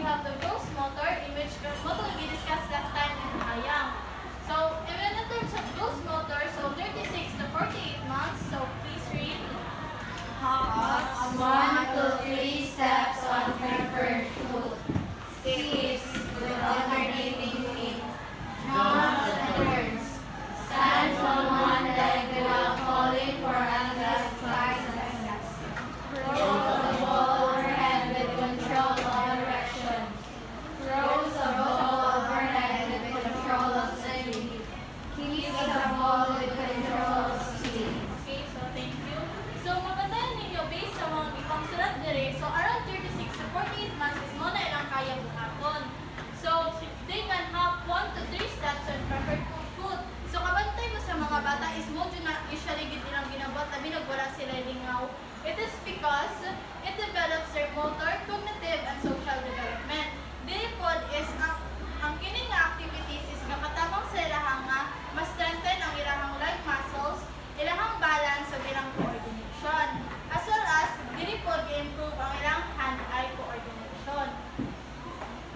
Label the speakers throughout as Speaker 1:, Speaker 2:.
Speaker 1: we have the gross motor, in which motor we discussed last time in Hayang. So, even in terms of gross motor, so 36 to 48 months, so please read.
Speaker 2: Hops 1 to 3 steps on her first foot. Skips with alternating feet. Jumps and turns. Stands on one leg without falling for endless exercise. Rolls the ball overhead with control of direction. Throws the ball overhead with control of speed. Keeps the ball with control of speed.
Speaker 1: Okay, so thank you. So, mabantayan ninyo based sa mga ibang sulat dire, so around 36 to 48 months is mo na ilang kaya buhaton. So, they can have 1 to 3 steps on preferred foot. So, kabantay mo sa mga bata is mo na usually gid nilang ginabot, tabi nagwala sila lingaw. It is because it develops their motor, cognitive, and social development. Dili pod is ang kining nga activities is makatabang sa ilahang nga ma-strengthen ang ilahang leg muscles, ilahang balance ug ilang coordination, as well as dili pod i-improve ang ilang hand-eye coordination.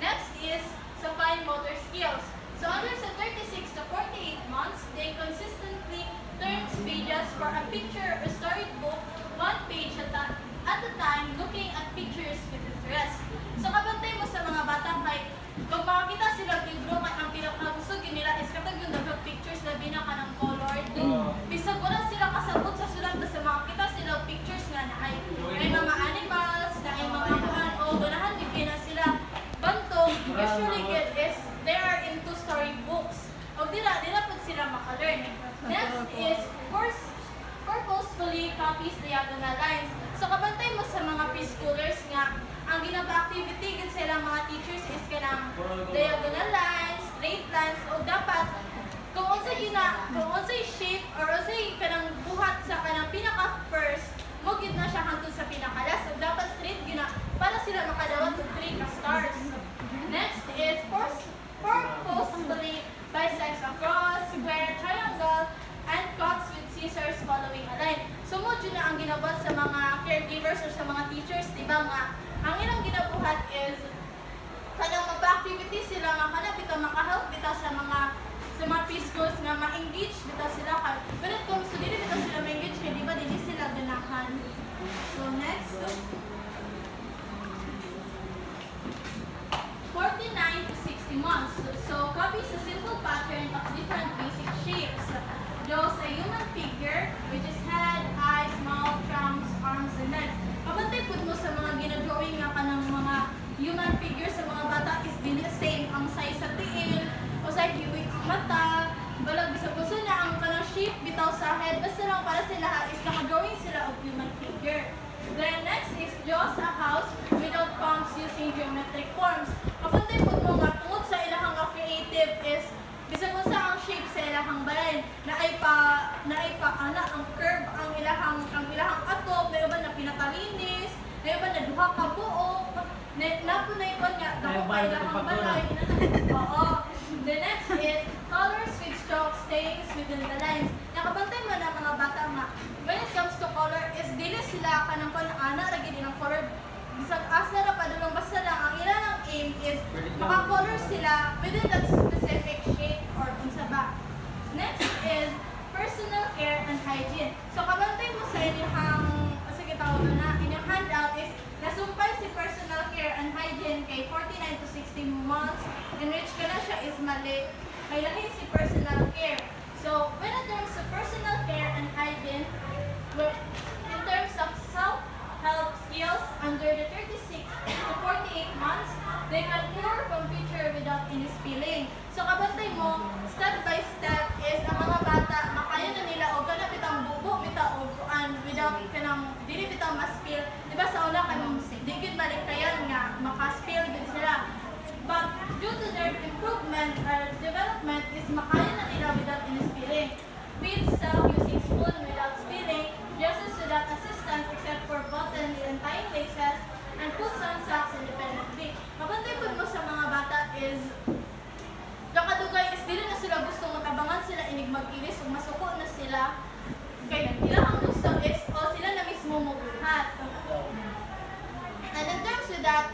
Speaker 1: Next is sa fine motor skills. So under sa 36 to 48 months, they consistently turn pages for a picture or storybook, one page at a time, looking at pictures with interest. So kabantay mo sa mga bata kay kung makakita sila libro, ang pinakagusto nila is katag yung dagat pictures na binaka ng colored. Bisag wala sila kasabot sa sulat kasi makakita sila pictures nga na ay mga animals, na ay mga o ganahan di na sila bantog. Usually get is they are into storybooks. O dila pag sila makalearn. Next is purposefully copies diagonal lines. So kabantay mo sa mga preschoolers nga ang ginapa-activity gid sa ilang mga teachers is kanang diagonal lines, straight lines, o dapat kung unsay shape or unsay kanang buhat sa kanang pinaka first mo gid na siya hangtod sa pinakalas, so dapat straight gina para sila makadawat og 3 ka stars. Next is purposefully bisects across, square, triangle, and cuts with scissors following a line. So mo na ang ginabot sa mga caregivers or sa mga teachers, di ba nga ang ilang ginabuhat is kanang magpa-activity sila nga kana bitaw maka-help bitaw sa mga preschools nga ma-engage bitaw sila when it comes to dili bitaw sila ma-engage kay di ba dili sila ganahan. So next 49 to 60 months. So copies a simple pattern of different basic shapes. Draws a human figure which is head, eyes, mouth, trunks, arms, and legs. Kabantay pud mo sa mga ginadrawing nga kanang mga human figure sa mga bata is dili same ang size sa tiil o sa hiwig ang mata. Balag bisag gusto na ang kanang shape bitaw sa head basta lang para sila is naka-drawing sila of human figure. Then next is draws a house without pumps using geometric forms. Kabantay pud mo nga tungod sa ilahang creative is bisag kung sa ang shape sa ilahang balay na ay pa ana ang curve ang ilahang atom, may uban na pinakalinis, may uban na duha ka buok, napunay pa nga dako pa ilahang balay. Oo. The next is colors with strokes stays within the lines. Nakabantay mo na mga bata nga when it comes to color is dili sila kanang ana ra gid ng color bisag asa ra padulong basta lang ang ilang aim is maka-color sila within that specific shape or unsa ba. Next is personal care and hygiene. So kabantay mo sa inyong sige tawag na inyong handout is nasumpay si personal care and hygiene kay 49 to 60 months in which kana siya is mali kay lahi si personal care. So when in terms of personal care and hygiene, in terms of self-help skills under the 36 to 48 months, they can pour from pitcher without any spilling. So kabantay mo, step by step is ang mga bata makaya na nila o kana bitang bubo bitaw og without kanang dili bitaw ma-spill. Diba sa una kanang digid balik kayan nga maka-spill gid sila. But due to their improvement or development is makaya na nila without any spilling. Feed self using spoon without spilling, dresses without assistance except for buttons and tying laces, and puts on socks independently. Mabantay po mo sa mga bata is kakadugay is dili na sila gusto matabangan sila inig mag-ilis o masuko na sila. Kaya ilang ang gusto is o sila na mismo magbuhat. And in terms with that,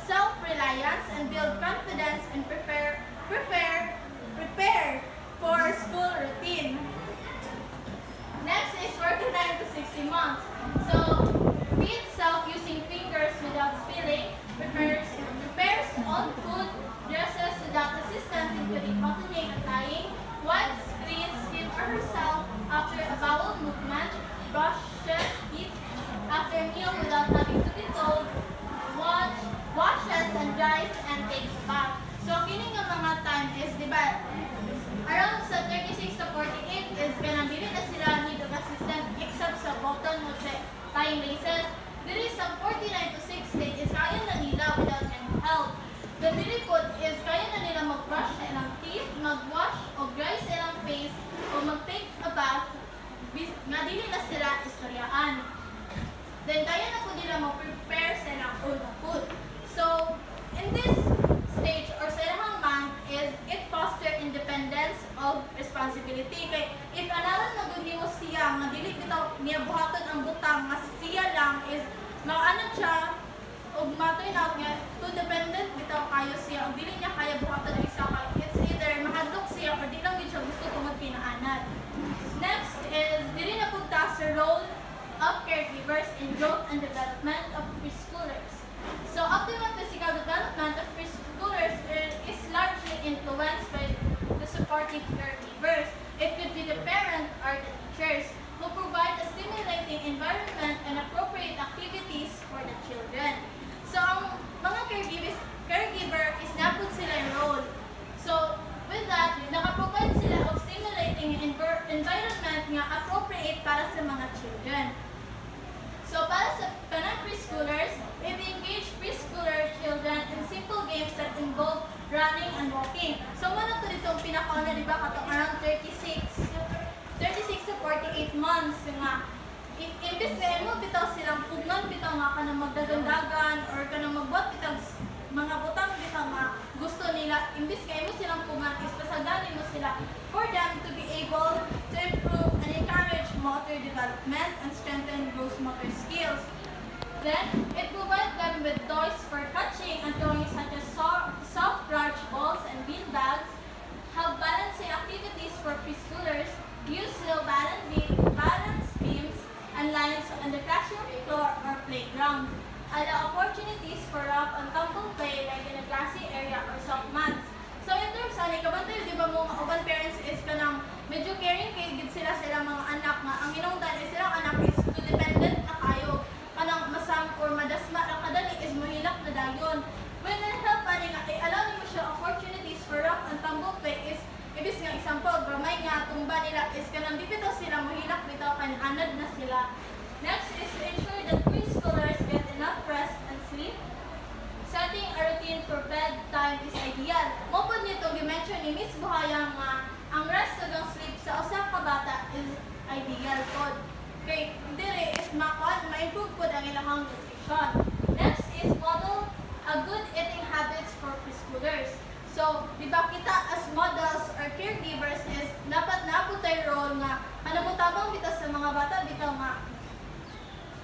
Speaker 1: self-reliance and build confidence and prepare for school routine. Next is 49 to 60 months. So, feed self using fingers without spilling, prepares own food, dresses without assistance including buttoning and tying, wipes, cleans him or herself after a bowel movement, brushes teeth after a meal without having to be told, washes and dries and takes bath. So, kini nga mga time is, di ba, around sa 36 to 48 is kanang na sila need of assistance except sa button mo sa tying laces. Diri sa 49 to 60 is kaya na nila without any help. The diri pod is kaya na nila mag-brush sa ilang teeth, mag-wash o dry sa ilang face o mag-take a bath nga dili na sila istoryaan. Then kaya na po nila mag-prepare sa ilang own food. So, in this stage or sa ilang month is it foster independence of responsibility. Kay if analan na mo siya nga dili bitaw niya buhaton ang butang nga siya lang is maano siya ug ma-turn out nga too dependent bitaw kayo siya ug dili niya kaya buhaton ang isa ka. It's either mahadlok siya or di lang gid siya gusto tungod pinaanad. Next is dili na punta sa role of caregivers in growth and development of preschoolers. So, optimal physical development of preschoolers is largely influenced by the supporting caregivers. It could be the parent or the teachers who provide a stimulating environment and appropriate activities for the children. So, ang mga caregiver is napod sila yung role. So, with that, nakaprovide sila of stimulating environment nga appropriate para sa mga children. So, para sa kanang preschoolers, it engage preschooler children in simple games that involve running and walking. So, muna to dito pinakauna, di ba, katong around 36 to 48 months nga. Imbis na mo, bitaw silang pugnan, bitaw nga ka na magdagandagan or ka na magbuhat, bitaw mga butang, bitaw nga gusto nila. Imbis kayo mo silang pugnan, is pasagdanin mo sila for them to be able to improve and encourage motor development and strengthen gross motor skills. Then, it provides them with toys for catching and throwing such as soft large balls and bean bags, have balancing activities for preschoolers, use slow balance beams and lines on the classroom floor or playground, allow opportunities for rough and tumble play like in a grassy area or soft mats. So in terms of kabantay, di ba mo uban parents is kanang medyo caring kay gid sila mga anak nga ang hinungdan is silang anak is too dependent na kayo kanang masam or madasma ra kadali is mahilak na dayon. When it help ani nga allow nimo siya opportunities for rough and tumble play is ibis nga example gamay nga tumba nila is kanang di bitaw sila mahilak bitaw kan anad na sila. Next is to ensure that preschoolers get enough rest and sleep. Setting a routine for bedtime is ideal. Mopod nito gi-mention ni Miss Buhayang nga ang rest ug sleep sa usa ka bata is ideal pod. Kay dire is ma-improve pod ang ilang nutrition. Next is model a good eating habits for preschoolers. So, di ba kita as models or caregivers is dapat naabot tayo role nga kanamutabang bitaw sa mga bata bitaw nga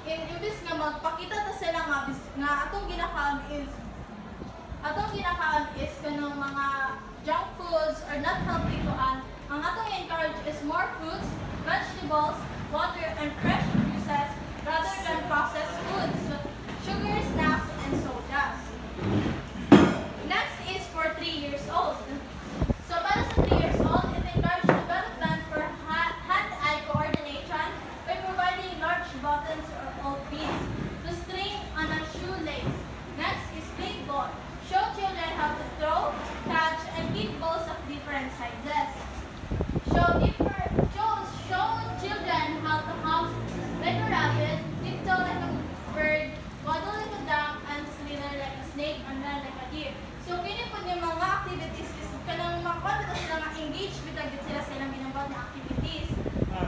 Speaker 1: imbis nga magpakita ta sila nga atong ginakaon is kanang mga junk foods or not healthy kuan. Ang atong encourage is more fruits, vegetables, water, and fresh juices rather than processed foods, sugar, snacks, and sodas. Next is for 3 years old. So para sa 3 years old, it encourages development for hand-eye coordination by providing large buttons or old beads to string on a shoelace. Next is big ball. Show children how to throw, catch, and kick balls of different sizes. Show children how to hop like a rabbit, tiptoe like a bird, waddle like a duck, and slither like a snake, and run like a deer. So, kini po yung mga activities is kanang makakonta sila nga engage bitag sila sa ilang ginambag na activities.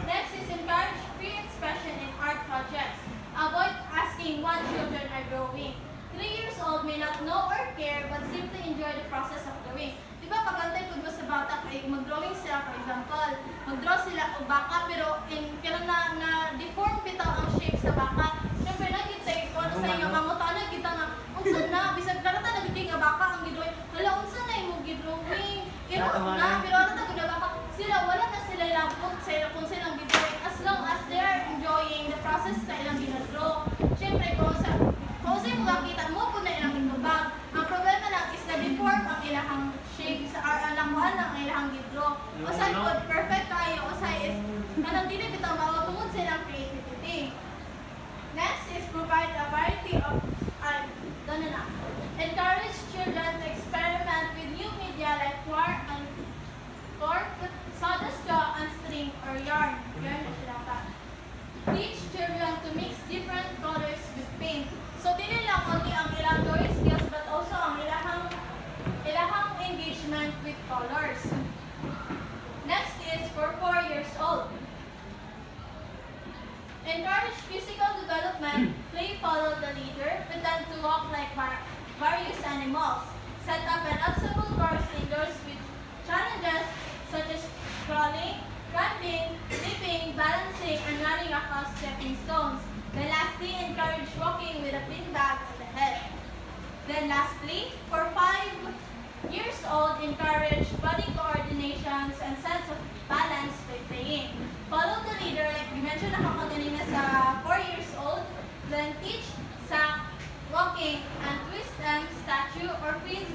Speaker 1: Next is encourage free expression in art projects. Avoid asking what children are drawing. 3 years old may not know or care but simply enjoy the process of drawing. Diba pagantay po mo sa bata kay mag-drawing sila, for example, mag-draw sila o baka pero kailan na deform bitaw ang shape sa baka. Siyempre nakita ko sa inyo, mamutana kita nga, unsan na, bisag ka pero ano tayo na baka sila, wala na sila lapot sa kung silang gidrawing as long as they are enjoying the process sa ilang ginadraw. Siyempre, kung sa'yo makakita mo po na ilang itubag, ang problema lang is na deform ang ilahang shape sa alanguan ng ilahang gidraw. Usay po, perfect kayo. Usay is, kanang dili bitaw tungod sa ilang creativity. Next is provide a variety of, encourage children to experiment with new media like cork, sawdust straw, and string or yarn. Teach children to mix different colors with paint. So, dili lang only ang ilang drawing skills but also ang ilahang engagement with colors. Next is for 4 years old. Encourage physical development, play follow the leader, pretend to walk like various animals. Set up an obstacle course indoors with challenges such as crawling, climbing, leaping, balancing, and running across stepping stones. Then lastly, encourage walking with a bean bag on the head. Then lastly, for 5 years old, encourage body coordinations and sense of balance by playing. Follow the leader, like we mentioned ako kanina sa 4 years old. Then teach sa walking and twist and statue or freeze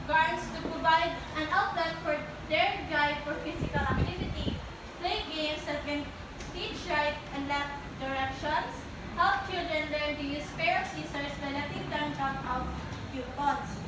Speaker 1: guards to provide an outlet for their drive for physical activity. Play games that can teach right and left directions. Help children learn to use pair of scissors by letting them cut out coupons.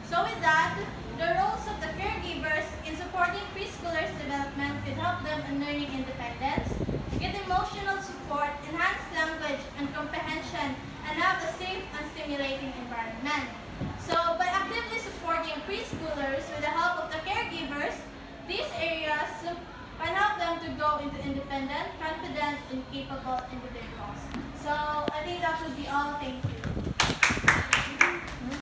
Speaker 1: So with that, the roles of the caregivers in supporting preschoolers' development could help them in learning independence, get emotional support, enhance language and comprehension, and have a safe and stimulating environment. So by actively supporting preschoolers with the help of the caregivers, these areas can help them to grow into independent, confident, and capable individuals. So I think that would be all. Thank you.